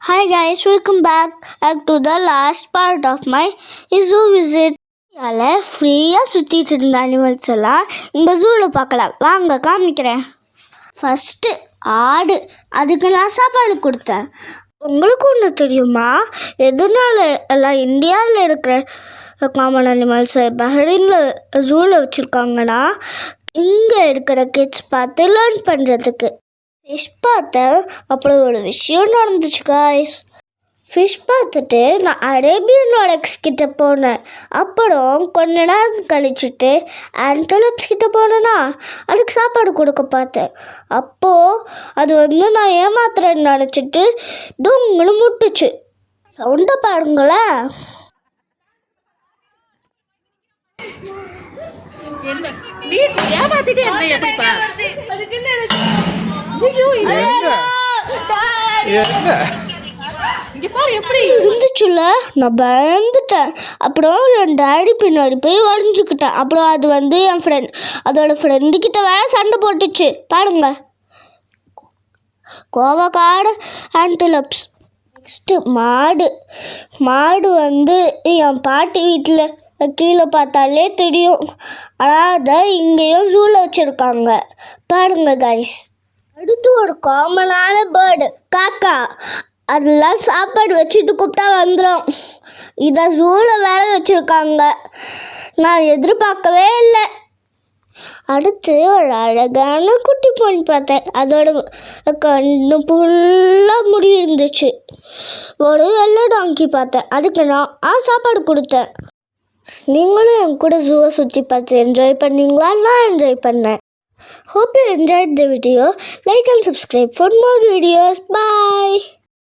Hi guys, welcome back to the last part of my zoo visit. ஃப்ரீயாக சுற்றிட்டு இருந்த animals எல்லாம் இந்த ஜூவில் பார்க்கலாம். வாங்க காமிக்கிறேன். ஃபஸ்ட்டு ஆடு, அதுக்கு நான் சாப்பாடு கொடுத்தேன். உங்களுக்கு ஒன்று தெரியுமா, எதனால எல்லாம் இந்தியாவில் இருக்கிற காமன் அனிமல்ஸை பஹ்ரைனில் ஜூவில் வச்சுருக்காங்கன்னா, இங்கே இருக்கிற கிட்ஸ் பார்த்து லேர்ன் பண்ணுறதுக்கு. ஃபிஷ் பார்த்தேன், அப்புறம் ஒரு விஷயம் நடந்துச்சு காய்ஸ். ஃபிஷ் பார்த்துட்டு நான் அரேபியன் ஓடெக்ஸ் கிட்ட போனேன். அப்புறம் கொஞ்ச நேரம் கழிச்சுட்டு ஆன்டலப்ஸ் கிட்ட போனேன்னா அதுக்கு சாப்பாடு கொடுக்க பார்த்தேன். அப்போது அது நான் ஏமாத்துறேன்னு நினச்சிட்டு டொங்களும் முட்டுச்சு. சவுண்டை பாருங்களேன். இருந்துச்சுல, நான் பயந்துட்டேன். அப்புறம் என் டேடி பின்னாடி போய் ஒழிஞ்சுக்கிட்டேன். அப்புறம் அது என் ஃப்ரெண்ட், அதோட ஃப்ரெண்டு கிட்ட வேற சண்டை போட்டுச்சு பாருங்க. கோவக்காடு ஆன்டலப்ஸ். நெக்ஸ்ட்டு மாடு என் பாட்டி வீட்டில் கீழே பார்த்தாலே தெரியும். ஆனால் அதை இங்கேயும் ஜூவில் வச்சுருக்காங்க பாருங்க கைஸ். அடுத்து ஒரு காமனான பேர்டு காக்கா. அதெல்லாம் சாப்பாடு வச்சுட்டு கூப்பிட்டா வந்துடும். இதை ஜூவில் வேலை வச்சுருக்காங்க. நான் எதிர்பார்க்கவே இல்லை. அடுத்து ஒரு அழகான குட்டி பொண்ணு பார்த்தேன். அதோட கண்ணு ஃபுல்லாக முடி இருந்துச்சு. ஒரு வெள்ளை டாங்கி பார்த்தேன். அதுக்கு நான் சாப்பாடு கொடுத்தேன். நீங்களும் என் கூட ஜூவை சுற்றி பார்த்து என்ஜாய் பண்ணீங்களா? நான் என்ஜாய் பண்ணேன். Hope you enjoyed the video. Like and subscribe for more videos. Bye.